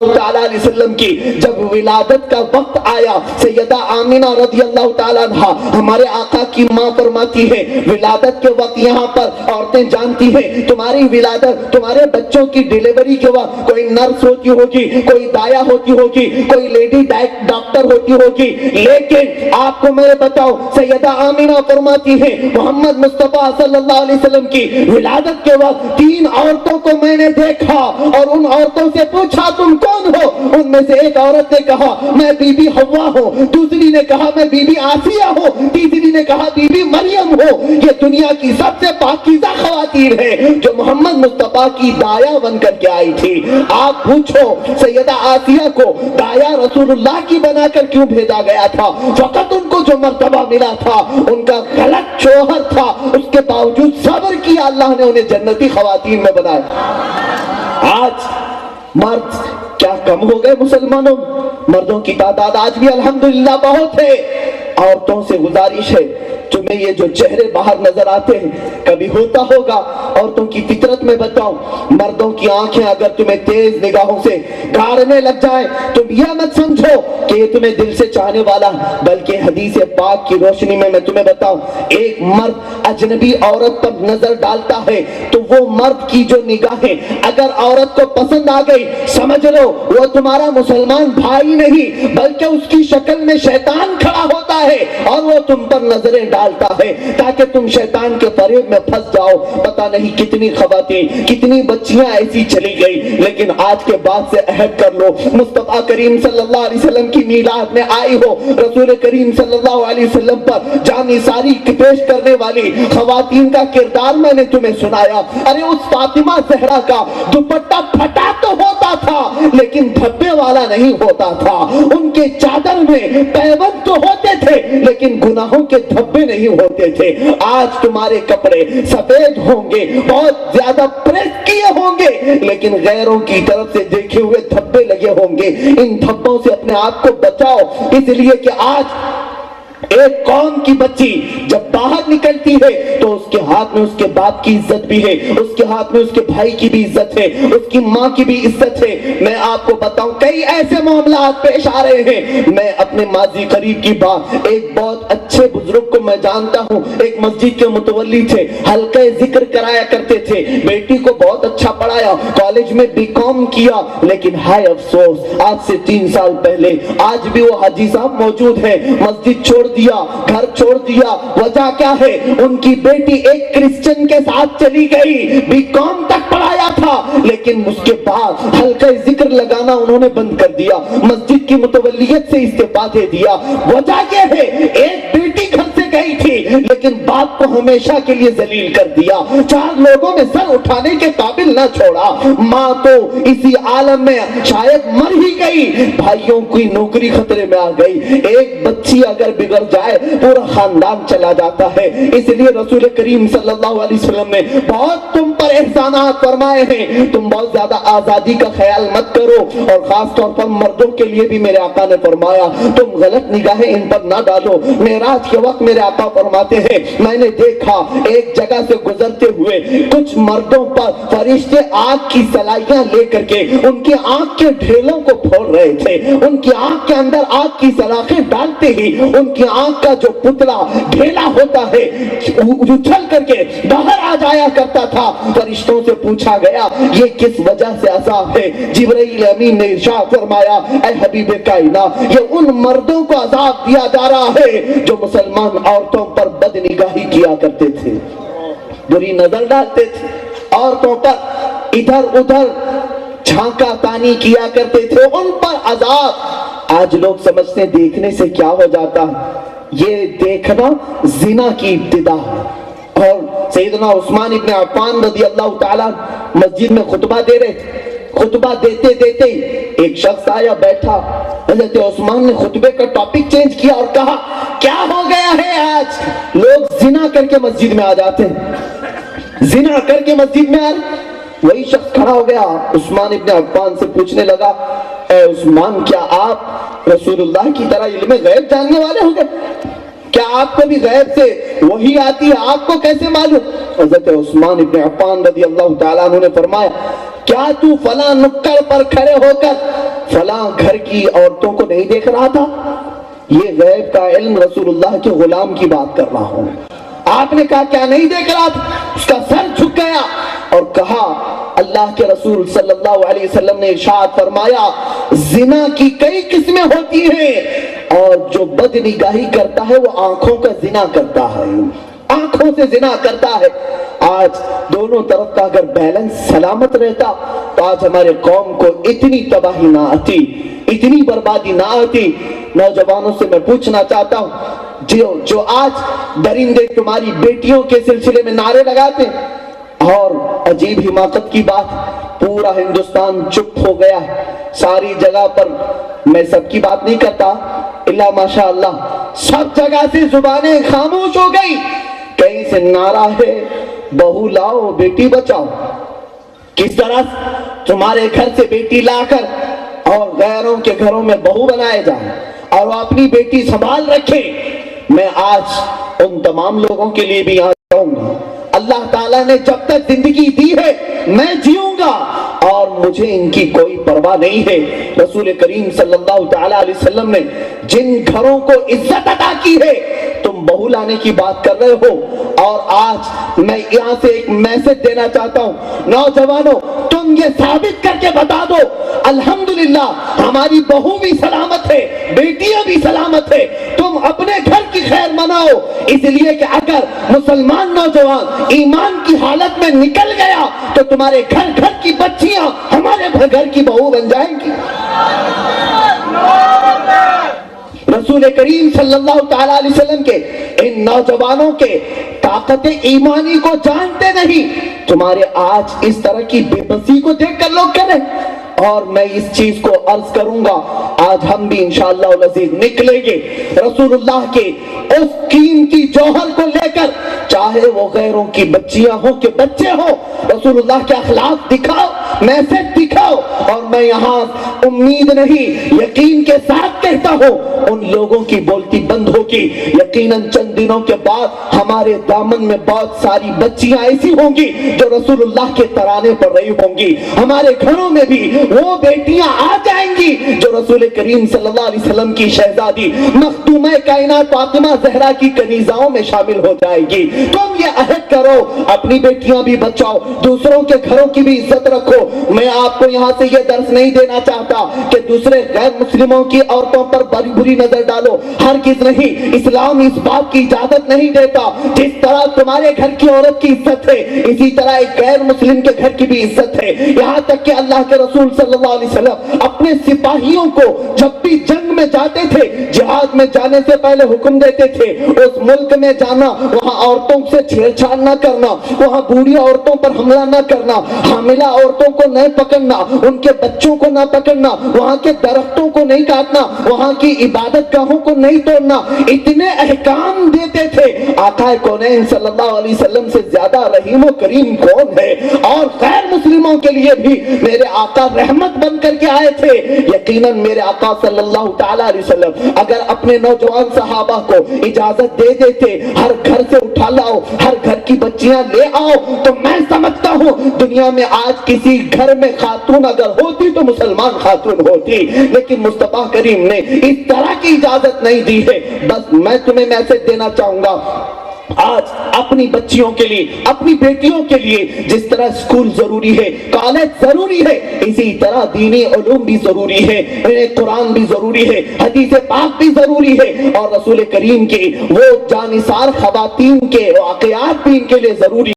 تعالیٰ علیہ وسلم کی جب ولادت کا وقت آیا، سیدہ آمینہ رضی اللہ تعالیٰ عنہ ہمارے آقا کی ماں فرماتی ہے ولادت کے وقت یہاں پر عورتیں جانتی ہیں تمہاری ولادت، تمہارے بچوں کی ڈیلیوری کے وقت کوئی نرس ہوتی ہوگی، کوئی دایا ہوتی ہوگی، کوئی لیڈی ڈاکٹر ہوتی ہوگی، لیکن آپ کو میں بتاؤ سیدہ آمینہ فرماتی ہے محمد مصطفیٰ صلی اللہ علیہ وسلم کی ولادت کے وقت 3 عورتوں کو میں نے دیکھا اور ان عورتوں سے پوچھا تم کون ہو؟ ان میں سے ایک عورت نے کہا میں بی بی حوا ہوں، دوسری نے کہا میں بی بی آسیہ ہوں، تیسری نے کہا بی بی مریم ہو۔ یہ دنیا کی سب سے پاکیزہ خواتین ہیں جو محمد مصطفیٰ کی دایا بن کر کے آئی تھی۔ آپ پوچھو سیدہ آسیہ کو دایا رسول اللہ کی بنا کر کیوں بھیجا گیا تھا؟ فقط ان کو جو مرتبہ ملا تھا ان کا غلط شوہر تھا، اس کے باوجود صبر کیا اللہ نے انہیں جنتی خواتین میں بنایا۔ آج مرد کیا کم ہو گئے مسلمانوں؟ مردوں کی تعداد آج بھی الحمدللہ بہت ہے۔ عورتوں سے گزارش ہے تمہیں یہ جو چہرے باہر نظر آتے ہیں کبھی ہوتا ہوگا عورتوں کی فطرت میں بتاؤں، مردوں کی آنکھیں اگر تمہیں تیز نگاہوں سے گاڑنے لگ جائیں تم یہ مت سمجھو کہ یہ تمہیں دل سے چاہنے والا، بلکہ حدیث پاک کی روشنی میں تمہیں بتاؤں ایک مرد اجنبی عورت پر نظر ڈالتا ہے تو وہ مرد کی جو نگاہیں اگر عورت کو پسند آ گئی سمجھ لو وہ تمہارا مسلمان بھائی نہیں بلکہ اس کی شکل میں شیطان کھڑا ہوتا ہے اور وہ تم پر نظریں ڈالتا ہے تاکہ تم شیطان کے فریب میں پھنس جاؤ۔ پتہ نہیں کتنی خواتین کتنی بچیاں ایسی چلی گئی، لیکن آج کے بعد سے عہد کر لو مصطفیٰ کریم صلی اللہ علیہ وسلم کی میلاد میں آئی ہو، رسول کریم صلی اللہ علیہ وسلم پر جان نثاری پیش کرنے والی خواتین کا کردار میں نے تمہیں سنایا۔ ارے اس فاطمہ زہرا کا دوپٹہ پھٹا تو ہوتا تھا لیکن دھبے والا نہیں ہوتا تھا، ان کے چادر میں پیوند تو ہوتے تھے لیکن گناہوں کے دھبے نہیں ہوتے تھے۔ آج تمہارے کپڑے سفید ہوں گے، بہت زیادہ پریس کیے ہوں گے، لیکن غیروں کی طرف سے دیکھے ہوئے دھبے لگے ہوں گے۔ ان دھبوں سے اپنے آپ کو بچاؤ، اس لیے کہ آج ایک قوم کی بچی جب باہر نکلتی ہے تو اس کے ہاتھ میں اس کے باپ کی عزت بھی ہے، اس کے ہاتھ میں اس کے بھائی کی بھی عزت ہے، اس کی ماں کی بھی عزت ہے۔ میں آپ کو بتاؤں کئی ایسے معاملات پیش آ رہے ہیں۔ میں اپنے ماضی قریب کی بات، ایک بہت اچھے بزرگ کو میں جانتا ہوں، ایک مسجد کے متولی تھے، حلقہ ذکر کرایا کرتے تھے، بیٹی کو بہت اچھا پڑھایا، کالج میں بی کام کیا، لیکن ہائے افسوس آج سے 3 سال پہلے آج بھی وہ حاجی صاحب موجود ہیں، مسجد چھوڑ دیا، گھر چھوڑ دیا۔ وجہ کیا ہے؟ ان کی بیٹی ایک کرسچن کے ساتھ چلی گئی، بی کام تک پڑھایا تھا لیکن اس کے بعد حلقہ ذکر لگانا انہوں نے بند کر دیا، مسجد کی متولیت سے استعفا دے دیا۔ وجہ کیا ہے؟ ایک بیٹی گھر سے گئی تھی لیکن باپ کو ہمیشہ کے لیے ذلیل کر دیا، 4 لوگوں میں سر اٹھانے کے قابل نہ چھوڑا، ماں تو اسی عالم میں شاید مر ہی گئی، بھائیوں کی نوکری خطرے میں آ گئی۔ ایک بچی اگر بگڑ جائے پورا خاندان چلا جاتا ہے۔ اس لیے رسول کریم صلی اللہ علیہ وسلم نے بہت تم پر احسانات فرمائے ہیں، تم بہت زیادہ آزادی کا خیال مت کرو، اور خاص طور پر مردوں کے لیے بھی میرے آقا نے فرمایا تم غلط نگاہیں ان پر نہ ڈالو۔ معراج کے وقت میرے آقا فرماتے ہیں میں نے دیکھا ایک جگہ سے گزرتے ہوئے کچھ مردوں پر فرشتے آگ کی سلائیاں لے کر کے ان کی آنکھ کے ڈھیلوں کو پھوڑ رہے تھے، ان کی آنکھ کے اندر آگ کی سلاخیں ڈالتے ہی ان کی آنکھ کا جو پتلا ڈھیلا ہوتا ہے اچھل کر کے باہر آ جایا کرتا تھا۔ فرشتوں سے پوچھا گیا یہ کس وجہ سے عذاب ہے؟ جبرائیل امین نے ارشاد فرمایا اے حبیب کائنات یہ ان مردوں کو عذاب دیا جا رہا ہے جو مسلمان عورتوں پر بد نگاہی کیا کرتے تھے، بری نظر ڈالتے تھے، عورتوں پر ادھر ادھر جھانکا تانی کیا کرتے تھے، ان پر عذاب۔ آج لوگ سمجھتے ہیں دیکھنے سے کیا ہو جاتا ہے، یہ دیکھنا زنا کی ابتدا ہے۔ اور سیدنا عثمان ابن عفان رضی اللہ تعالیٰ مسجد میں خطبہ دے رہے تھے، خطبہ دیتے دیتے ایک شخص آیا بیٹھا، حضرت عثمان نے خطبے کا ٹاپک چینج کیا اور کہا کیا ہو گیا ہے آج لوگ زنا کر کے مسجد میں آ جاتے ہیں، زنا کر کے مسجد میں آ رہے۔ وہی شخص کھڑا ہو گیا، عثمان ابن عفان سے پوچھنے لگا اے عثمان کیا آپ رسول اللہ کی طرح علم غیب جاننے والے ہو گئے؟ کیا آپ کو بھی غیب سے وحی آتی ہے؟ آپ کو کیسے معلوم؟ حضرت عثمان ابن عفان رضی اللہ تعالیٰ عنہ نے فرمایا کیا تو فلاں نکڑ پر کھڑے ہو کر فلاں گھر کی عورتوں کو نہیں دیکھ رہا تھا؟ یہ غیب کا علم رسول اللہ کے غلام کی بات کر رہا ہوں۔ آپ نے کہا کیا نہیں دیکھ رہا تھا؟ اس کا سر جھک گیا اور کہا اللہ کے رسول صلی اللہ علیہ وسلم نے ارشاد فرمایا زنا کی کئی قسمیں ہوتی ہیں اور جو بد نگاہی کرتا ہے وہ آنکھوں کا زنا کرتا ہے، آنکھوں سے زنا کرتا ہے۔ آج دونوں طرف کا اگر بیلنس سلامت رہتا تو آج ہمارے قوم کو اتنی تباہی نہ آتی، اتنی بربادی نہ آتی۔ نوجوانوں سے میں پوچھنا چاہتا ہوں جو آج درندے تمہاری بیٹیوں کے سلسلے میں نعرے لگاتے ہیں، اور عجیب حماقت کی بات پورا ہندوستان چپ ہو گیا ہے، ساری جگہ پر، میں سب کی بات نہیں کرتا اللہ ماشاء اللہ، سب جگہ سے زبانیں خاموش ہو گئی، کہیں سے نعرہ ہے بہو لاؤ بیٹی بچاؤ۔ کس طرح تمہارے گھر سے بیٹی لا کر اور غیروں کے گھروں میں بہو بنائے جائیں اور وہ اپنی بیٹی سنبھال رکھے۔ میں آج ان تمام لوگوں کے لیے بھی یہاں کہوں گا اللہ تعالیٰ نے جب تک زندگی دی ہے میں جیوں گا اور مجھے ان کی کوئی پرواہ نہیں ہے۔ رسول کریم صلی اللہ تعالیٰ علیہ وسلم نے جن گھروں کو عزت عطا کی ہے تم بہو لانے کی بات کر رہے ہو، اور آج میں یہاں سے ایک میسج دینا چاہتا ہوں نوجوانوں، تم یہ ثابت کر کے بتا دو الحمدللہ ہماری بہو بھی سلامت ہے، بیٹیاں بھی سلامت ہے، تم اپنے گھر کی خیر مناؤ، اس لیے کہ اگر مسلمان نوجوان ایمان کی حالت میں نکل گیا تو تمہارے گھر گھر کی بچیاں ہمارے گھر کی بہو بن جائیں گی۔ رسول کریم صلی اللہ تعالیٰ علیہ وسلم کے ان نوجوانوں کے طاقت ایمانی کو جانتے نہیں، تمہارے آج اس طرح کی بے بسی کو دیکھ کر لوگ کریں۔ اور میں اس چیز کو عرض کروں گا آج ہم بھی انشاءاللہ العزیز نکلیں گے رسول اللہ کے اس قیمتی جوہر کو لے کر، چاہے وہ غیروں کی بچیاں ہوں کہ بچے ہوں، رسول اللہ کے اخلاق دکھاؤ، میسج دکھاؤ۔ اور میں یہاں امید نہیں یقین کے ساتھ کہتا ہوں ان لوگوں کی بولتی بند ہوگی، یقیناً چند دنوں کے بعد ہمارے دامن میں بہت ساری بچیاں ایسی ہوں گی جو رسول اللہ کے ترانے پر رہی ہوں گی، ہمارے گھروں میں بھی وہ بیٹیاں آ جائیں گی جو رسول کریم صلی اللہ علیہ وسلم کی شہزادی مخدومہ کائنات فاطمہ زہرا کی کنیزاؤں میں شامل ہو جائے گی۔ تم یہ عہد کرو اپنی بیٹیاں بھی بچاؤ، دوسروں کے گھروں کی بھی عزت رکھو۔ میں آپ کو یہاں سے یہ درس نہیں دینا چاہتا کہ دوسرے غیر مسلموں کی عورتوں پر بری نظر ڈالو، ہرگز نہیں، اسلام اس بات کی اجازت نہیں دیتا۔ جس طرح تمہارے گھر کی عورت کی عزت ہے اسی طرح ایک غیر مسلم کے گھر کی بھی عزت ہے، یہاں تک کہ اللہ کے رسول صلی اللہ علیہ وسلم اپنے سپاہیوں کو جب بھی جنگ میں جاتے تھے، جہاد میں جانے سے پہلے حکم دیتے تھے اس ملک میں جانا وہاں عورتوں سے چھیڑ چھاڑ نہ کرنا، وہاں بوڑھی عورتوں پر حملہ نہ کرنا، حاملہ عورتوں کو نہ پکڑنا، ان کے بچوں کو نہ پکڑنا، وہاں کے درختوں کو نہیں کاٹنا، وہاں کی عبادت گاہوں کو نہیں توڑنا، اتنے احکام دیتے تھے۔ آقا کونین صلی اللہ علیہ وسلم سے زیادہ رحیم و کریم کون ہے؟ اور غیر مسلموں کے لیے بھی میرے آقا رحمت بن کر کے آئے تھے۔ یقیناً میرے آقا صلی اللہ تعالیٰ علیہ وسلم اگر اپنے نوجوان صحابہ کو اجازت دے دیتے ہر گھر سے اٹھا لاؤ، ہر گھر کی بچیاں لے آؤ، تو میں سمجھتا ہوں دنیا میں آج کسی گھر میں خاتون اگر ہوتی تو مسلمان خاتون ہوتی، لیکن مصطفیٰ کریم نے اس طرح کی اجازت نہیں دی ہے۔ بس میں تمہیں میسج دینا چاہوں گا آج اپنی بچیوں کے لیے، اپنی بیٹیوں کے لیے جس طرح اسکول ضروری ہے، کالج ضروری ہے، اسی طرح دینی علوم بھی ضروری ہے، قرآن بھی ضروری ہے، حدیث پاک بھی ضروری ہے، اور رسول کریم کی وہ جانثار خواتین کے واقعات بھی ان کے لیے ضروری